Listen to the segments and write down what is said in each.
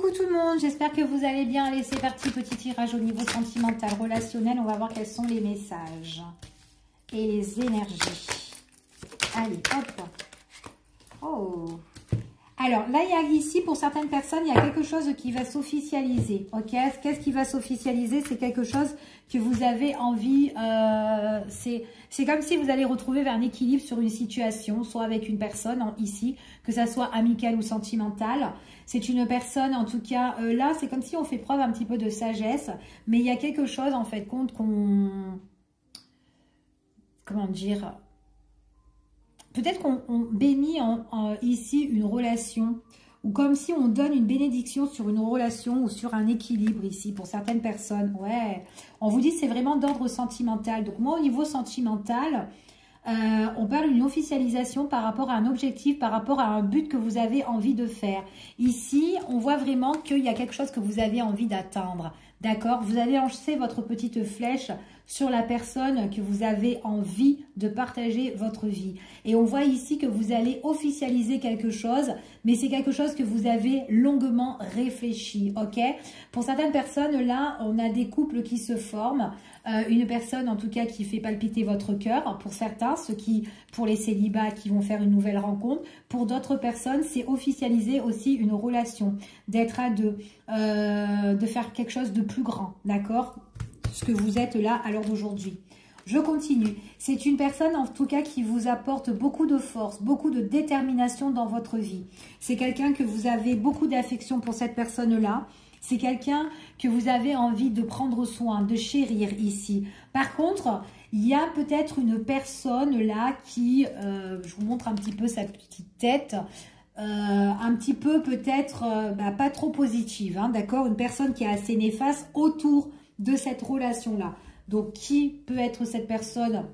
Coucou tout le monde, j'espère que vous allez bien. Allez, c'est parti, petit tirage au niveau sentimental, relationnel. On va voir quels sont les messages et les énergies. Allez, hop. Oh. Alors, là, il y a ici, pour certaines personnes, il y a quelque chose qui va s'officialiser. Ok, qu'est-ce qui va s'officialiser? C'est quelque chose que vous avez envie. C'est comme si vous allez retrouver vers un équilibre sur une situation, soit avec une personne ici, que ça soit amical ou sentimental. C'est une personne, en tout cas, là, c'est comme si on fait preuve un petit peu de sagesse, mais il y a quelque chose, en fait, compte qu'on... Comment dire? Peut-être qu'on bénit ici une relation, ou comme si on donne une bénédiction sur une relation ou sur un équilibre ici pour certaines personnes. Ouais, on vous dit c'est vraiment d'ordre sentimental. Donc moi au niveau sentimental, on parle d'une officialisation par rapport à un objectif, par rapport à un but que vous avez envie de faire. Ici, on voit vraiment qu'il y a quelque chose que vous avez envie d'atteindre. D'accord? Vous allez lancer votre petite flèche sur la personne que vous avez envie de partager votre vie. Et on voit ici que vous allez officialiser quelque chose, mais c'est quelque chose que vous avez longuement réfléchi, ok? Pour certaines personnes, là, on a des couples qui se forment. Une personne, en tout cas, qui fait palpiter votre cœur. Pour certains, pour les célibats qui vont faire une nouvelle rencontre. Pour d'autres personnes, c'est officialiser aussi une relation, d'être à deux, de faire quelque chose de plus grand, d'accord? Ce que vous êtes là à l'heure d'aujourd'hui. Je continue. C'est une personne en tout cas qui vous apporte beaucoup de force, beaucoup de détermination dans votre vie. C'est quelqu'un que vous avez beaucoup d'affection pour cette personne-là. C'est quelqu'un que vous avez envie de prendre soin, de chérir ici. Par contre, il y a peut-être une personne là qui, je vous montre un petit peu sa petite tête, un petit peu peut-être pas trop positive, hein, d'accord? Une personne qui est assez néfaste autour de cette relation-là. Donc, qui peut être cette personne?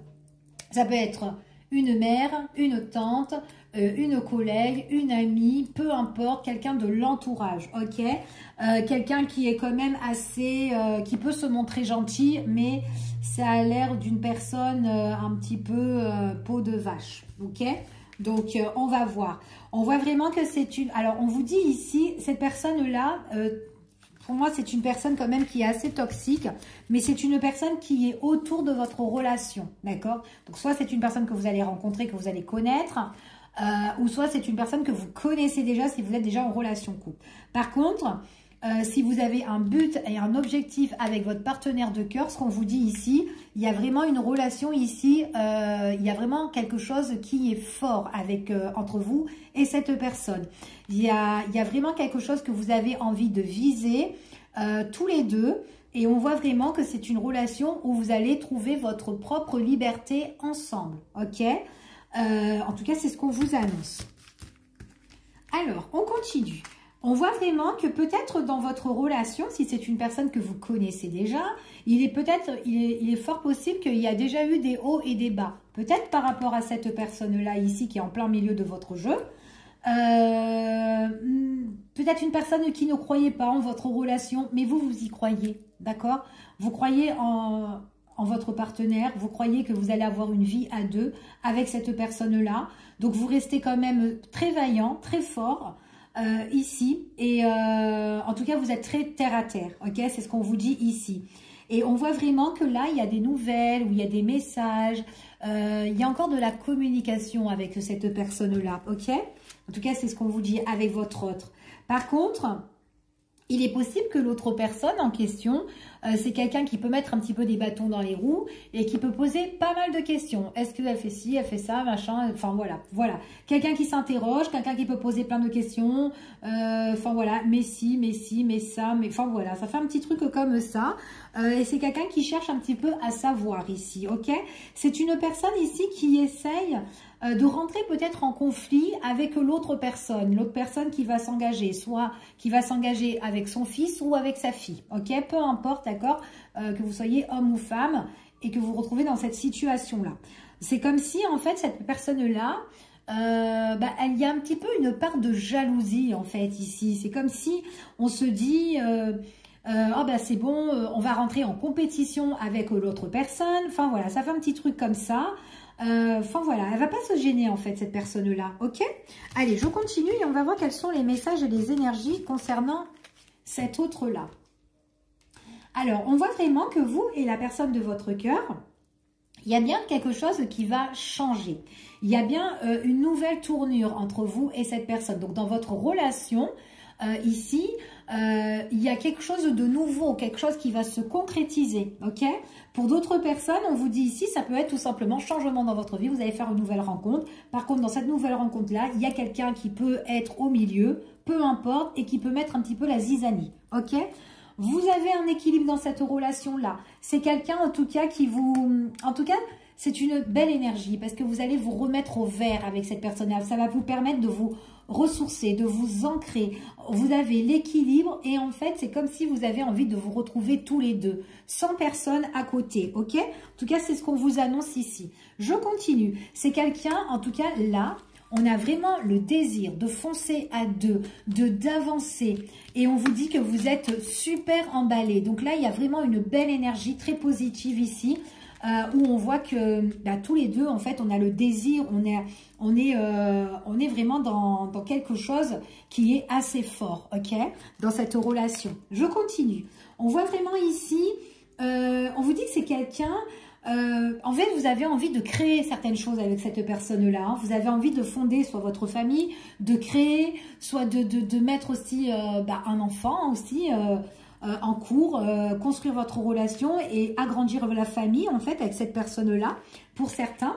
Ça peut être une mère, une tante, une collègue, une amie, peu importe, quelqu'un de l'entourage, ok? Quelqu'un qui est quand même assez, qui peut se montrer gentil, mais ça a l'air d'une personne un petit peu peau de vache, ok? Donc, on va voir. On voit vraiment que c'est une... Alors, on vous dit ici, cette personne-là... pour moi, c'est une personne quand même qui est assez toxique, mais c'est une personne qui est autour de votre relation, d'accord? Donc, soit c'est une personne que vous allez rencontrer, que vous allez connaître, ou soit c'est une personne que vous connaissez déjà si vous êtes déjà en relation couple. Par contre, si vous avez un but et un objectif avec votre partenaire de cœur, ce qu'on vous dit ici, il y a vraiment une relation ici, il y a vraiment quelque chose qui est fort avec, entre vous et cette personne. Il y a vraiment quelque chose que vous avez envie de viser tous les deux. Et on voit vraiment que c'est une relation où vous allez trouver votre propre liberté ensemble. Ok? En tout cas, c'est ce qu'on vous annonce. Alors, on continue. On voit vraiment que peut-être dans votre relation, si c'est une personne que vous connaissez déjà, il est fort possible qu'il y a déjà eu des hauts et des bas. Peut-être par rapport à cette personne-là ici qui est en plein milieu de votre jeu. Peut-être une personne qui ne croyait pas en votre relation, mais vous y croyez, d'accord? Vous croyez en votre partenaire, vous croyez que vous allez avoir une vie à deux avec cette personne-là. Donc, vous restez quand même très vaillant, très fort ici. Et en tout cas, vous êtes très terre à terre, ok? C'est ce qu'on vous dit ici. Et on voit vraiment que là, il y a des nouvelles, ou il y a des messages, il y a encore de la communication avec cette personne-là, ok? En tout cas, c'est ce qu'on vous dit avec votre autre. Par contre, il est possible que l'autre personne en question, c'est quelqu'un qui peut mettre un petit peu des bâtons dans les roues et qui peut poser pas mal de questions. Est-ce qu'elle fait ci, elle fait ça, machin, enfin voilà. Voilà. Quelqu'un qui s'interroge, quelqu'un qui peut poser plein de questions, enfin voilà, mais si, mais si, mais ça, mais enfin voilà, ça fait un petit truc comme ça. Et c'est quelqu'un qui cherche un petit peu à savoir ici, ok? C'est une personne ici qui essaye de rentrer peut-être en conflit avec l'autre personne qui va s'engager, soit qui va s'engager avec son fils ou avec sa fille, ok? Peu importe, d'accord, que vous soyez homme ou femme et que vous vous retrouvez dans cette situation-là. C'est comme si, en fait, cette personne-là, il y a un petit peu une part de jalousie, en fait, ici. C'est comme si on se dit... c'est bon, on va rentrer en compétition avec l'autre personne. Enfin, voilà, ça fait un petit truc comme ça. Enfin voilà, elle va pas se gêner en fait cette personne-là, ok? Allez, je continue et on va voir quels sont les messages et les énergies concernant cet autre-là. Alors, on voit vraiment que vous et la personne de votre cœur, il y a bien quelque chose qui va changer. Il y a bien une nouvelle tournure entre vous et cette personne. Donc, dans votre relation, ici, il y a quelque chose de nouveau, quelque chose qui va se concrétiser, ok? Pour d'autres personnes, on vous dit ici, ça peut être tout simplement changement dans votre vie. Vous allez faire une nouvelle rencontre. Par contre, dans cette nouvelle rencontre-là, il y a quelqu'un qui peut être au milieu, peu importe, et qui peut mettre un petit peu la zizanie, ok? Vous avez un équilibre dans cette relation-là. C'est quelqu'un, en tout cas, qui vous... En tout cas, c'est une belle énergie parce que vous allez vous remettre au vert avec cette personne-là. Ça va vous permettre de vous ressourcer, de vous ancrer. Vous avez l'équilibre et en fait, c'est comme si vous avez envie de vous retrouver tous les deux, sans personne à côté, ok? En tout cas, c'est ce qu'on vous annonce ici. Je continue. C'est quelqu'un, en tout cas, là... On a vraiment le désir de foncer à deux, d'avancer. Et on vous dit que vous êtes super emballé. Donc là, il y a vraiment une belle énergie très positive ici. Où on voit que tous les deux, en fait, on a le désir. On est vraiment dans quelque chose qui est assez fort, ok? Dans cette relation. Je continue. On voit vraiment ici, on vous dit que c'est quelqu'un... en fait, vous avez envie de créer certaines choses avec cette personne-là. Hein. Vous avez envie de fonder soit votre famille, de créer, soit de mettre aussi un enfant aussi en cours, construire votre relation et agrandir la famille en fait avec cette personne-là pour certains.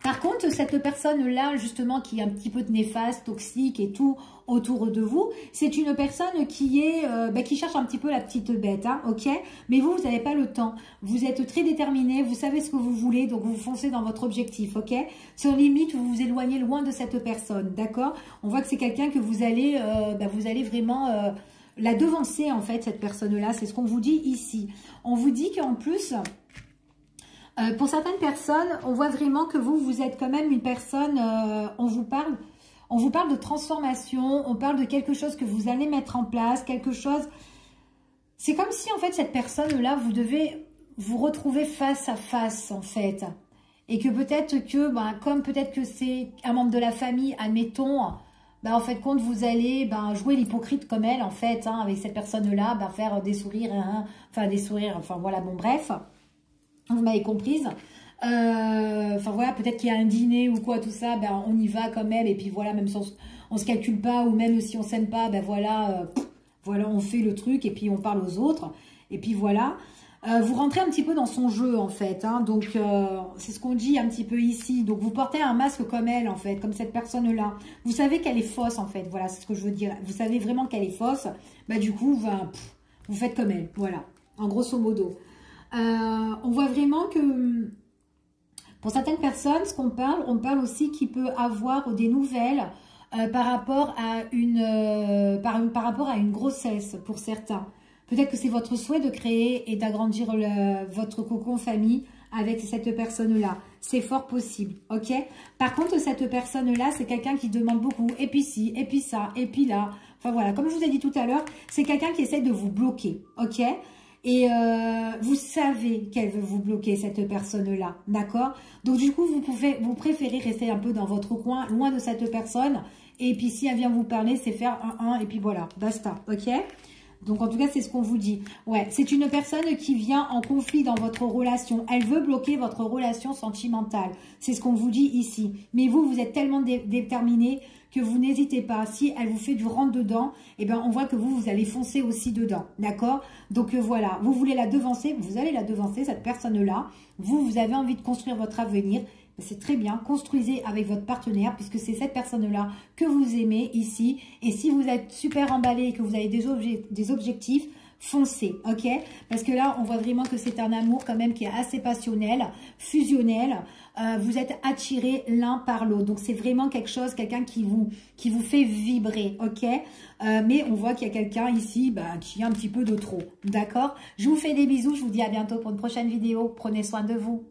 Par contre, cette personne-là, justement, qui est un petit peu néfaste, toxique et tout autour de vous, c'est une personne qui est, qui cherche un petit peu la petite bête, hein, ok? Mais vous n'avez pas le temps. Vous êtes très déterminé, vous savez ce que vous voulez, donc vous foncez dans votre objectif, ok? Sur limite, vous vous éloignez loin de cette personne, d'accord? On voit que c'est quelqu'un que vous allez vraiment la devancer, en fait, cette personne-là. C'est ce qu'on vous dit ici. On vous dit qu'en plus... pour certaines personnes, on voit vraiment que vous êtes quand même une personne, on vous parle de transformation, on parle de quelque chose que vous allez mettre en place, quelque chose... C'est comme si, en fait, cette personne-là, vous devez vous retrouver face à face, en fait. Et que peut-être que, comme peut-être que c'est un membre de la famille, admettons, en fait, compte, vous allez jouer l'hypocrite comme elle, en fait, hein, avec cette personne-là, faire des sourires, voilà, bon, bref... Vous m'avez comprise. Voilà, peut-être qu'il y a un dîner ou quoi, tout ça, on y va quand même. Et puis voilà, même si on ne se calcule pas ou même si on ne s'aime pas, voilà, on fait le truc et puis on parle aux autres. Et puis voilà. Vous rentrez un petit peu dans son jeu en fait. Hein, donc, c'est ce qu'on dit un petit peu ici. Donc, vous portez un masque comme elle en fait, comme cette personne-là. Vous savez qu'elle est fausse en fait. Voilà, c'est ce que je veux dire. Vous savez vraiment qu'elle est fausse. Du coup, vous faites comme elle. Voilà, en grosso modo. On voit vraiment que pour certaines personnes, on parle aussi qu'il peut avoir des nouvelles par rapport à une grossesse pour certains. Peut-être que c'est votre souhait de créer et d'agrandir votre cocon famille avec cette personne-là. C'est fort possible, ok? Par contre, cette personne-là, c'est quelqu'un qui demande beaucoup. Et puis ci, et puis ça, et puis là. Enfin voilà, comme je vous ai dit tout à l'heure, c'est quelqu'un qui essaie de vous bloquer, ok? Et vous savez qu'elle veut vous bloquer, cette personne-là, d'accord? Donc, du coup, vous préférez rester un peu dans votre coin, loin de cette personne. Et puis, si elle vient vous parler, c'est faire un, et puis voilà, basta, ok? Donc, en tout cas, c'est ce qu'on vous dit. Ouais, c'est une personne qui vient en conflit dans votre relation. Elle veut bloquer votre relation sentimentale. C'est ce qu'on vous dit ici. Mais vous êtes tellement déterminé que vous n'hésitez pas. Si elle vous fait du rentre-dedans, on voit que vous allez foncer aussi dedans. D'accord? Donc, voilà. Vous voulez la devancer. Vous allez la devancer, cette personne-là. Vous avez envie de construire votre avenir. C'est très bien, construisez avec votre partenaire puisque c'est cette personne-là que vous aimez ici. Et si vous êtes super emballé et que vous avez des objectifs, foncez, ok? Parce que là, on voit vraiment que c'est un amour quand même qui est assez passionnel, fusionnel. Vous êtes attirés l'un par l'autre. Donc, c'est vraiment quelque chose, quelqu'un qui vous fait vibrer, ok? Mais on voit qu'il y a quelqu'un ici qui a un petit peu de trop, d'accord? Je vous fais des bisous, je vous dis à bientôt pour une prochaine vidéo. Prenez soin de vous.